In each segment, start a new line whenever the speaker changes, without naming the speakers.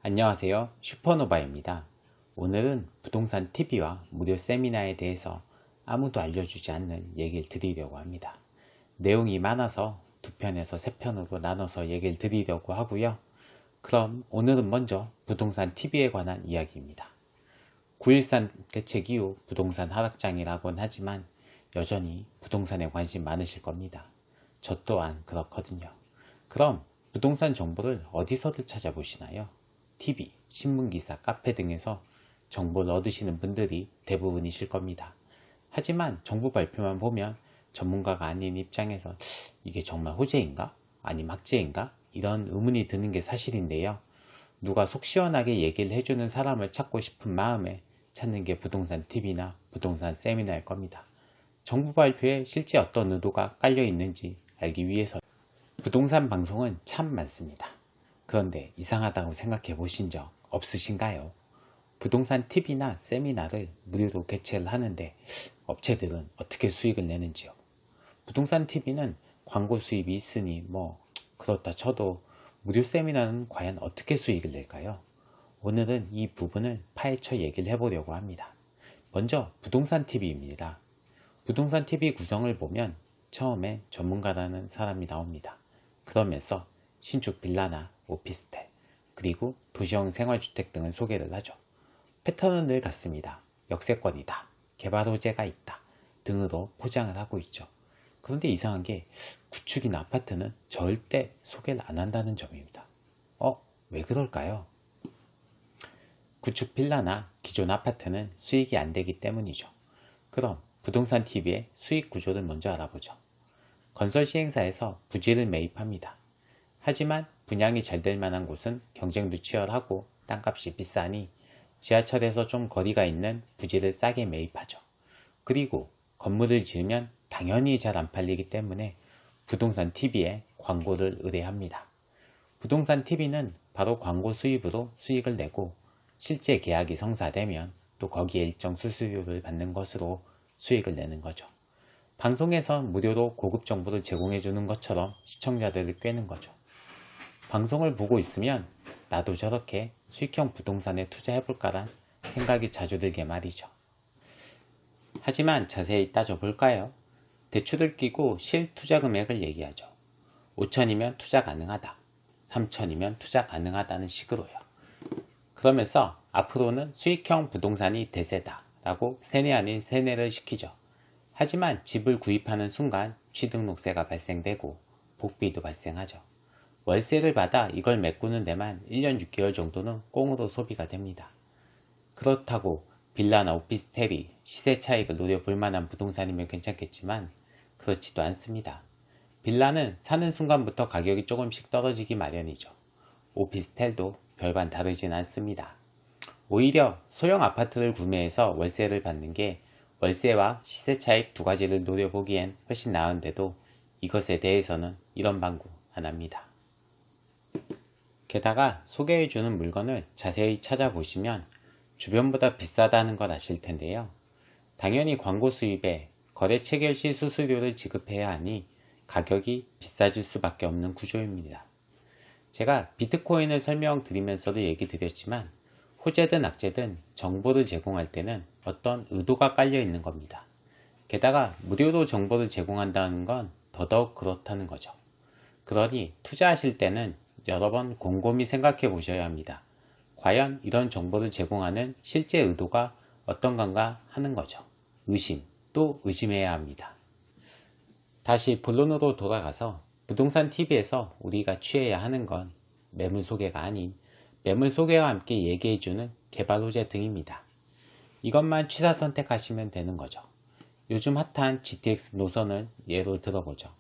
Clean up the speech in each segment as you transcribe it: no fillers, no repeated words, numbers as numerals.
안녕하세요. 슈퍼노바입니다. 오늘은 부동산 TV와 무료 세미나에 대해서 아무도 알려주지 않는 얘기를 드리려고 합니다. 내용이 많아서 두 편에서 세 편으로 나눠서 얘기를 드리려고 하고요. 그럼 오늘은 먼저 부동산 TV에 관한 이야기입니다. 9.13 대책 이후 부동산 하락장이라고는 하지만 여전히 부동산에 관심 많으실 겁니다. 저 또한 그렇거든요. 그럼 부동산 정보를 어디서들 찾아보시나요? TV, 신문기사, 카페 등에서 정보를 얻으시는 분들이 대부분이실 겁니다. 하지만 정부 발표만 보면 전문가가 아닌 입장에서 이게 정말 호재인가? 아니면 학재인가? 이런 의문이 드는 게 사실인데요. 누가 속 시원하게 얘기를 해주는 사람을 찾고 싶은 마음에 찾는 게 부동산 TV나 부동산 세미나일 겁니다. 정부 발표에 실제 어떤 의도가 깔려 있는지 알기 위해서 부동산 방송은 참 많습니다. 그런데 이상하다고 생각해 보신 적 없으신가요? 부동산 TV나 세미나를 무료로 개최를 하는데 업체들은 어떻게 수익을 내는지요? 부동산 TV는 광고 수입이 있으니 그렇다 쳐도 무료 세미나는 과연 어떻게 수익을 낼까요? 오늘은 이 부분을 파헤쳐 얘기를 해보려고 합니다. 먼저 부동산 TV입니다. 부동산 TV 구성을 보면 처음엔 전문가라는 사람이 나옵니다. 그러면서 신축 빌라나 오피스텔, 그리고 도시형 생활주택 등을 소개를 하죠. 패턴은 늘 같습니다. 역세권이다, 개발 호재가 있다 등으로 포장을 하고 있죠. 그런데 이상한 게 구축이나 아파트는 절대 소개를 안 한다는 점입니다. 왜 그럴까요? 구축 빌라나 기존 아파트는 수익이 안 되기 때문이죠. 그럼 부동산 TV의 수익 구조를 먼저 알아보죠. 건설 시행사에서 부지를 매입합니다. 하지만 분양이 잘 될 만한 곳은 경쟁도 치열하고 땅값이 비싸니 지하철에서 좀 거리가 있는 부지를 싸게 매입하죠. 그리고 건물을 지으면 당연히 잘 안 팔리기 때문에 부동산 TV에 광고를 의뢰합니다. 부동산 TV는 바로 광고 수입으로 수익을 내고 실제 계약이 성사되면 또 거기에 일정 수수료를 받는 것으로 수익을 내는 거죠. 방송에서 무료로 고급 정보를 제공해 주는 것처럼 시청자들을 꿰는 거죠. 방송을 보고 있으면 나도 저렇게 수익형 부동산에 투자해볼까란 생각이 자주 들게 말이죠. 하지만 자세히 따져볼까요? 대출을 끼고 실투자 금액을 얘기하죠. 5천이면 투자 가능하다, 3천이면 투자 가능하다는 식으로요. 그러면서 앞으로는 수익형 부동산이 대세다 라고 세뇌 아닌 세뇌를 시키죠. 하지만 집을 구입하는 순간 취등록세가 발생되고 복비도 발생하죠. 월세를 받아 이걸 메꾸는 데만 1년 6개월 정도는 꽁으로 소비가 됩니다. 그렇다고 빌라나 오피스텔이 시세 차익을 노려볼 만한 부동산이면 괜찮겠지만 그렇지도 않습니다. 빌라는 사는 순간부터 가격이 조금씩 떨어지기 마련이죠. 오피스텔도 별반 다르진 않습니다. 오히려 소형 아파트를 구매해서 월세를 받는 게 월세와 시세 차익 두 가지를 노려보기엔 훨씬 나은데도 이것에 대해서는 이런 방구 안 합니다. 게다가 소개해주는 물건을 자세히 찾아보시면 주변보다 비싸다는 걸 아실 텐데요. 당연히 광고 수입에 거래 체결 시 수수료를 지급해야 하니 가격이 비싸질 수밖에 없는 구조입니다. 제가 비트코인을 설명드리면서도 얘기 드렸지만 호재든 악재든 정보를 제공할 때는 어떤 의도가 깔려 있는 겁니다. 게다가 무료로 정보를 제공한다는 건 더더욱 그렇다는 거죠. 그러니 투자하실 때는 여러 번 곰곰이 생각해 보셔야 합니다. 과연 이런 정보를 제공하는 실제 의도가 어떤 건가 하는 거죠. 의심, 또 의심해야 합니다. 다시 본론으로 돌아가서 부동산 TV에서 우리가 취해야 하는 건 매물 소개가 아닌 매물 소개와 함께 얘기해주는 개발 호재 등입니다. 이것만 취사 선택하시면 되는 거죠. 요즘 핫한 GTX 노선을 예로 들어보죠.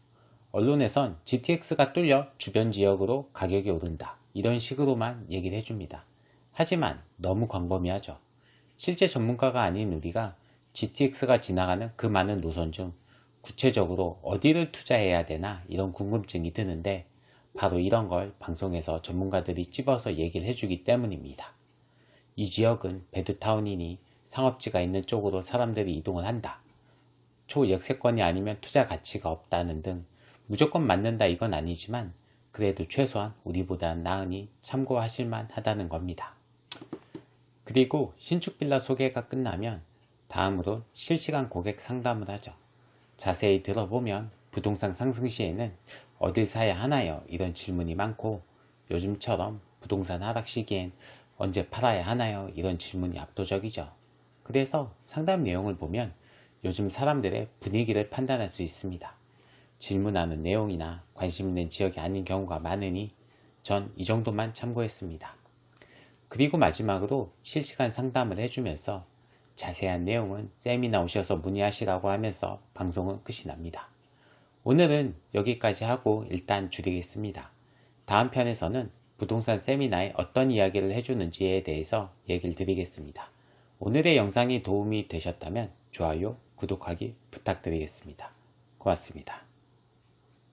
언론에선 GTX가 뚫려 주변 지역으로 가격이 오른다 이런 식으로만 얘기를 해줍니다. 하지만 너무 광범위하죠. 실제 전문가가 아닌 우리가 GTX가 지나가는 그 많은 노선 중 구체적으로 어디를 투자해야 되나 이런 궁금증이 드는데 바로 이런 걸 방송에서 전문가들이 찝어서 얘기를 해주기 때문입니다. 이 지역은 배드타운이니 상업지가 있는 쪽으로 사람들이 이동을 한다. 초역세권이 아니면 투자 가치가 없다는 등 무조건 맞는다 이건 아니지만 그래도 최소한 우리보다는 나으니 참고하실만 하다는 겁니다. 그리고 신축 빌라 소개가 끝나면 다음으로 실시간 고객 상담을 하죠. 자세히 들어보면 부동산 상승 시에는 어딜 사야 하나요? 이런 질문이 많고, 요즘처럼 부동산 하락 시기엔 언제 팔아야 하나요? 이런 질문이 압도적이죠. 그래서 상담 내용을 보면 요즘 사람들의 분위기를 판단할 수 있습니다. 질문하는 내용이나 관심 있는 지역이 아닌 경우가 많으니 전 이 정도만 참고했습니다. 그리고 마지막으로 실시간 상담을 해주면서 자세한 내용은 세미나 오셔서 문의하시라고 하면서 방송은 끝이 납니다. 오늘은 여기까지 하고 일단 줄이겠습니다. 다음 편에서는 부동산 세미나에 어떤 이야기를 해주는지에 대해서 얘기를 드리겠습니다. 오늘의 영상이 도움이 되셨다면 좋아요, 구독하기 부탁드리겠습니다. 고맙습니다.